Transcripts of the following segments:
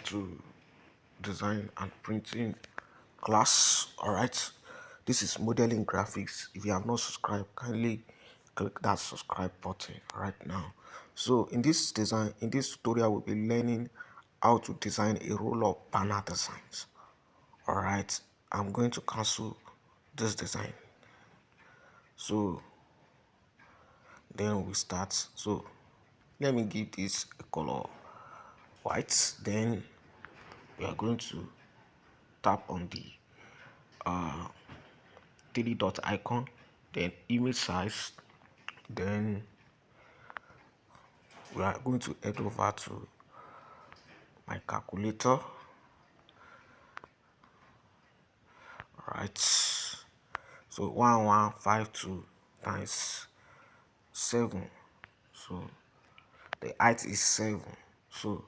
To design and printing class. All right, this is modeling graphics. If you have not subscribed, kindly click that subscribe button right now. So in this tutorial, we'll be learning how to design a roll-up banner designs. All right, I'm going to cancel this design. So then we start. So let me give this a color white. Then we are going to tap on the three dot icon, then image size. Then we are going to head over to my calculator. Right, so 1152 times 7, so the height is 7. So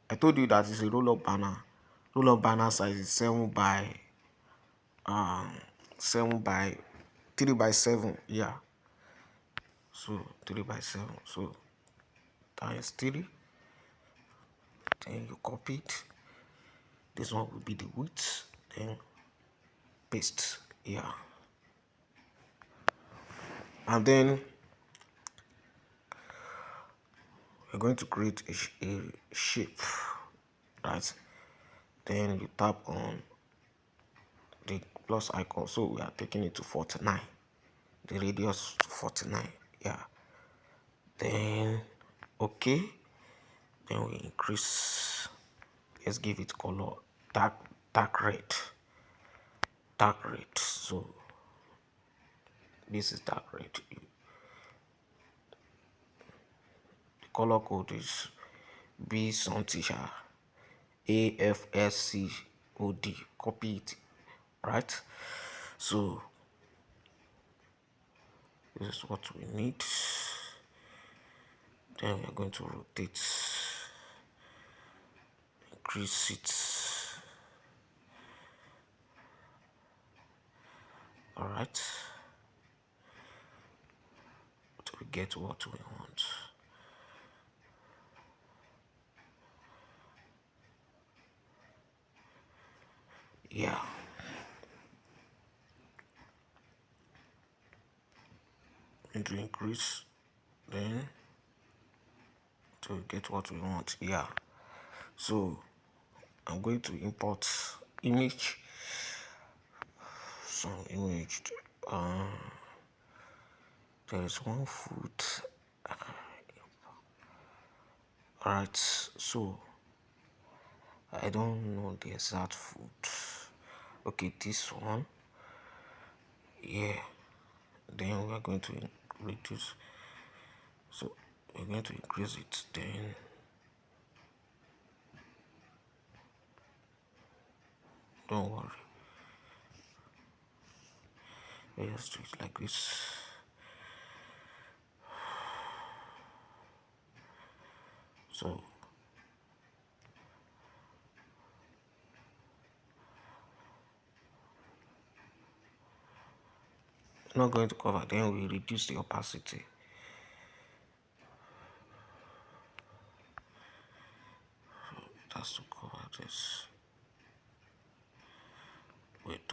I told you that it's a roll-up banner. Roll-up banner size is 7 by 3 by 7. Yeah, so 3 by 7, so times 3. Then you copy it. This one will be the width. Then paste here, and then we're going to create a shape. Right, then you tap on the plus icon. So we are taking it to 49, the radius to 49. Yeah, then okay, then we increase. Let's give it color dark red. So this is dark red. The color code is B something AFSCOD. Copy it. Right, so this is what we need. Then we are going to rotate, increase it. All right, to get what we want. Yeah, and to increase, then to get what we want. Yeah, so I'm going to import image, some image. There is one foot. All right, so I don't know the exact foot. Okay, this one. Yeah, then we are going to reduce. So we're going to increase it. Then don't worry, let's do it like this. So not going to cover. Then we reduce the opacity. It has to cover this. Wait.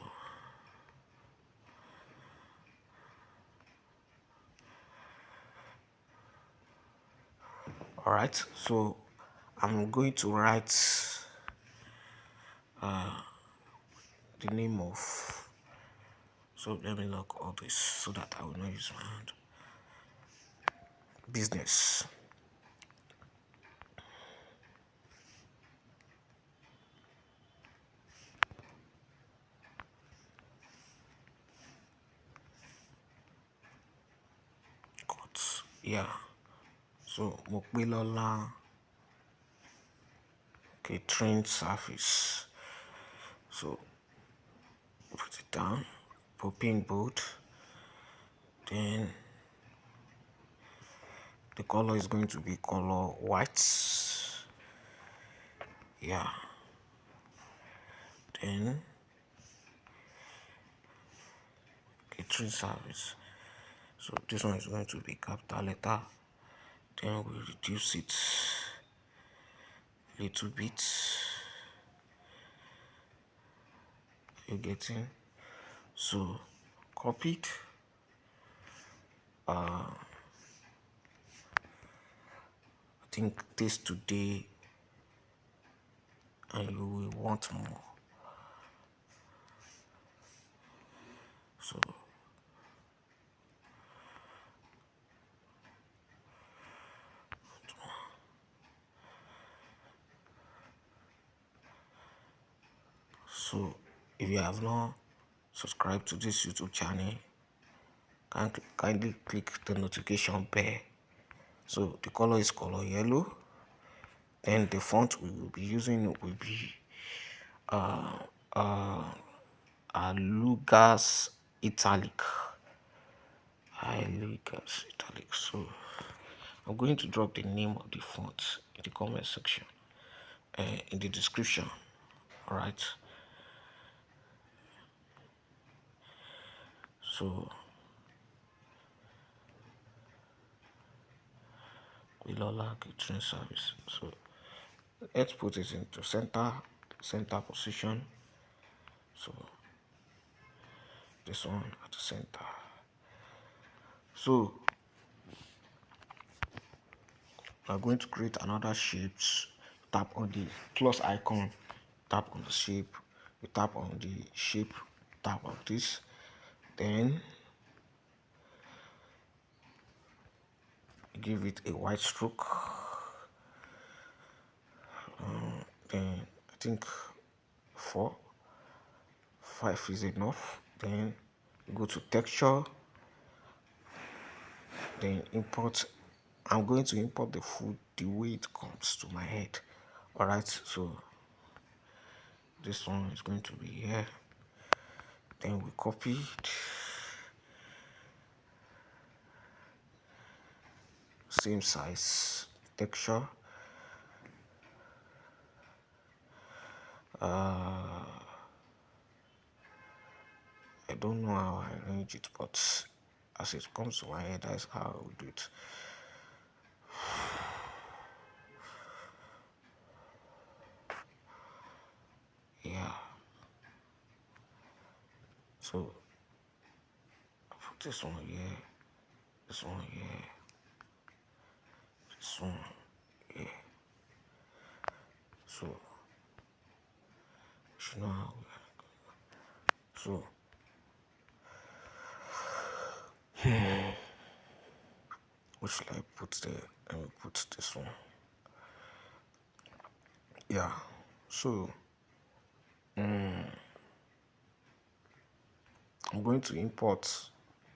All right, so I'm going to write the name of. So let me lock all this so that I will not use my hand. Business. Cut. Yeah. So Mopilola. Okay, train surface. So put it down. Poppin board. Then the color is going to be color white. Yeah, then the tree service. So this one is going to be capital letter. then we reduce it a little bit. You getting? So copy it. I think this today, and you will want more. So if you have not subscribed to this YouTube channel, kindly click the notification bell. So the color is color yellow. Then the font we will be using will be Alugas Italic. Alugas Italic. So I'm going to drop the name of the font in the comment section, in the description. All right. So Quilola catering service. So let's put it into center position. So this one at the center. So we are going to create another shapes. Tap on the plus icon, tap on the shape, we tap on the shape, tap on this, then give it a white stroke. Then I think 5 is enough. Then go to texture, then import. I'm going to import the food the way it comes to my head. All right, so this one is going to be here. Then we copy it, same size, texture. I don't know how I arrange it, but as it comes to my head, that's how I would do it. Yeah. So I put this one here, this one here, this one here. So you should know how we are. So what should I put there? Let me put this one. Yeah. So I'm going to import.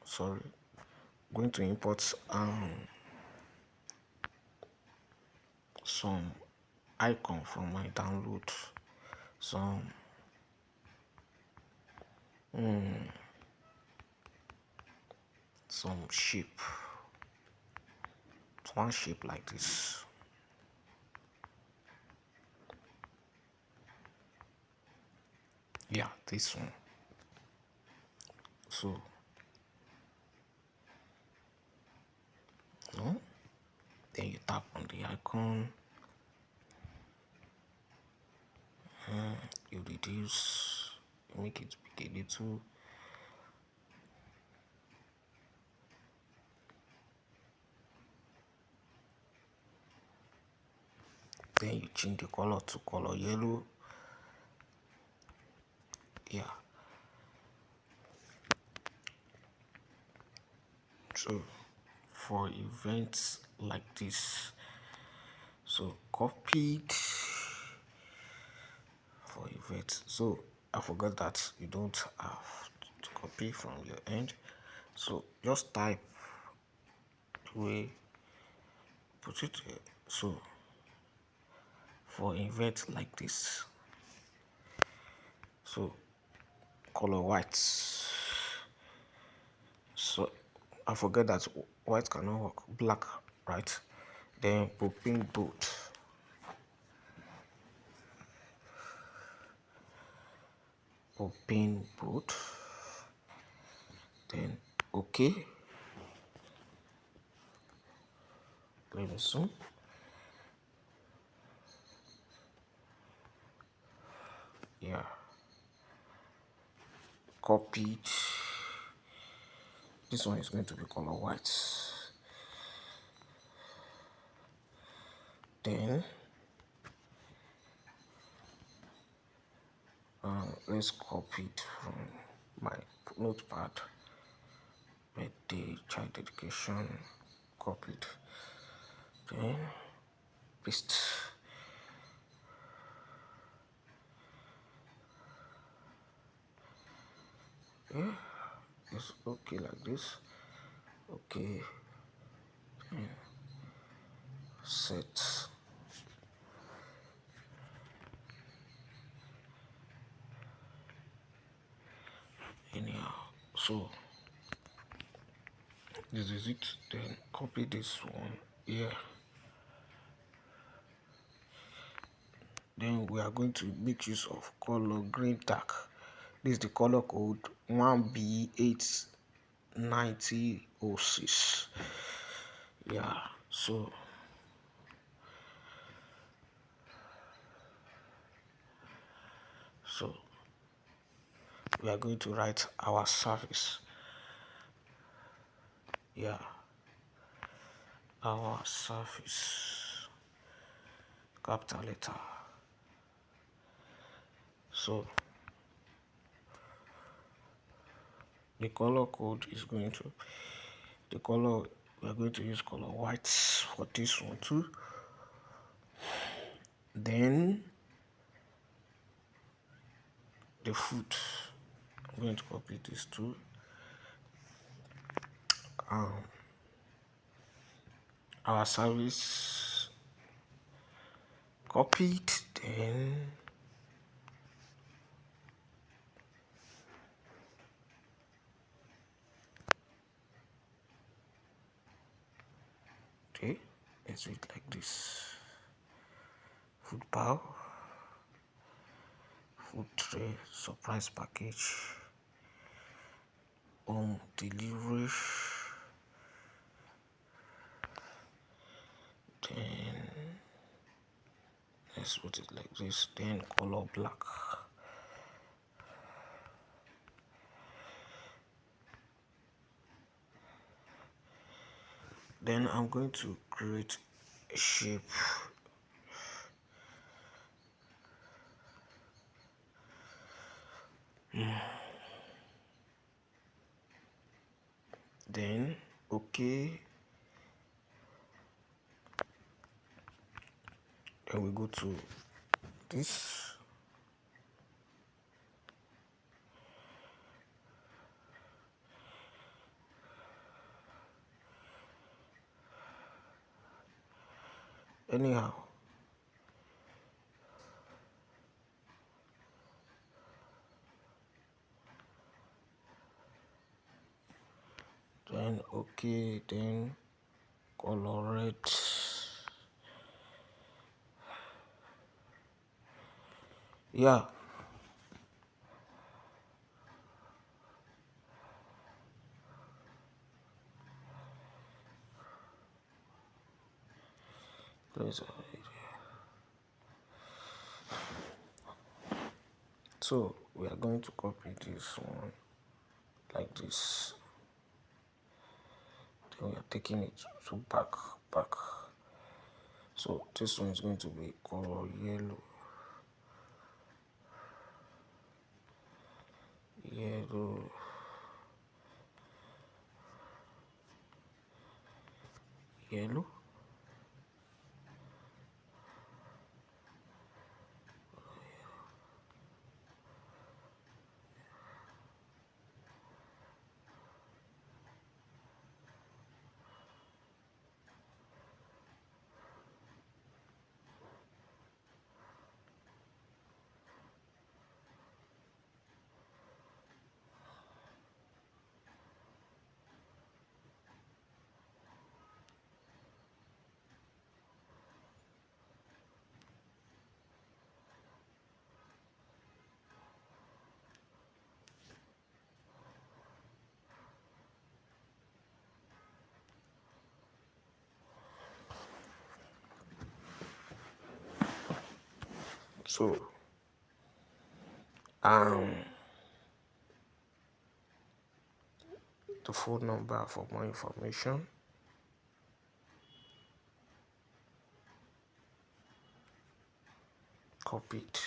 Sorry, I'm going to import some icon from my download. Some some shape. One shape like this. Yeah, this one. So no, then you tap on the icon, you reduce, you make it big a little. Then you change the color to color yellow. Yeah. So for events like this, so copied for events. So I forgot that you don't have to copy from your end. So just type the way, put it here. So for events like this, so color white. So I forget that white cannot work. Black, right? Then poppin boot. Poppin boot. Then okay. Let me zoom. Yeah. Copied. This one is going to be color white. Then let's copy it from my notepad. Birthday, child education, copied. Then paste. Yeah, it's okay like this. Okay. Set. Anyhow, so this is it. Then copy this one here. Then we are going to make use of color green dark. This is the color code 1B89006. Yeah, so we are going to write our service. Yeah, our service, capital letter. So the color code is going to we are going to use color white for this one too. Then the food, I'm going to copy this too. Our service copied. Then okay, let's do it like this. Food bowl, food tray, surprise package, home delivery. Then let's put it like this. Then color black. Then I'm going to create a shape. Then okay. Then we go to this. Anyhow, then okay, then color red. Yeah, please. So we are going to copy this one like this. Then we are taking it to back. So this one is going to be color yellow. Yellow. Yellow. So um the phone number for more information. Copy it.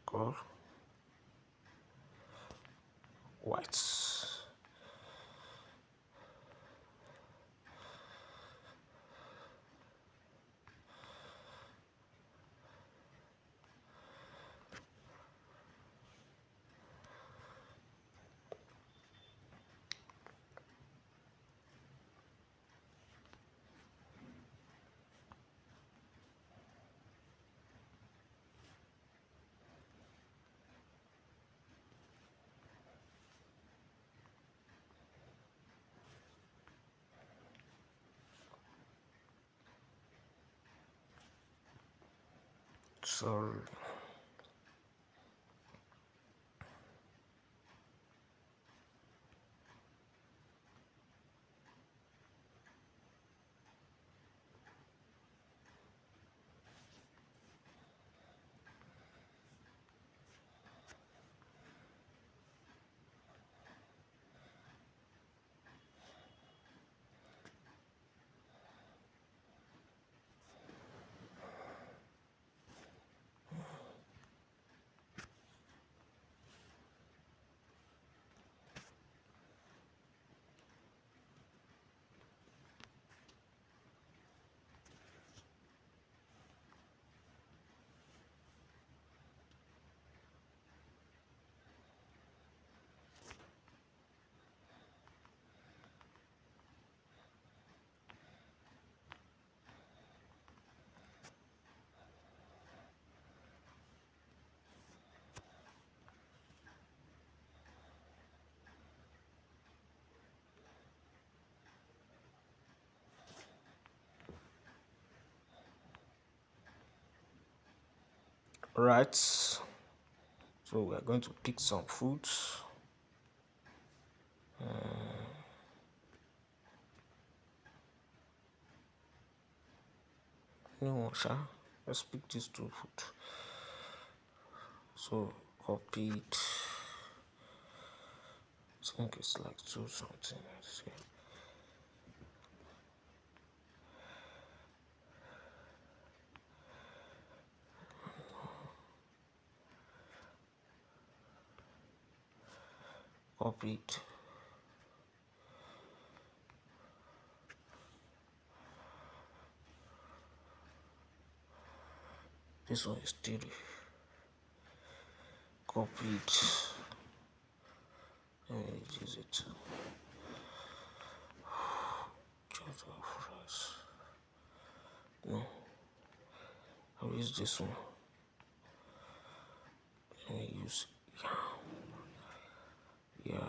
Call whites. Sorry. Right. So we are going to pick some foods. No, sha. Let's pick these two food. So copy it. I think it's like two something. Let's see. Copy it. This one is 3. Copy it. Let me use it. Jollof rice. No. I'll use this one. Let me use yeah.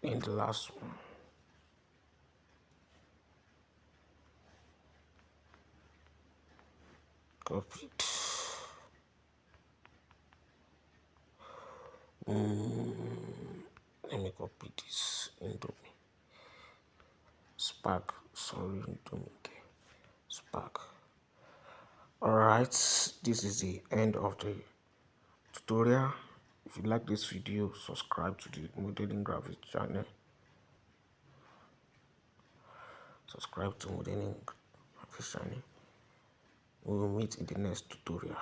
And the last one. Copy it. Let me copy this Indomie. Spark. Sorry, Indomie. Okay. Spark. Alright, this is the end of the tutorial. If you like this video, subscribe to the modeling graphics channel. Subscribe to modeling graphics channel. We will meet in the next tutorial.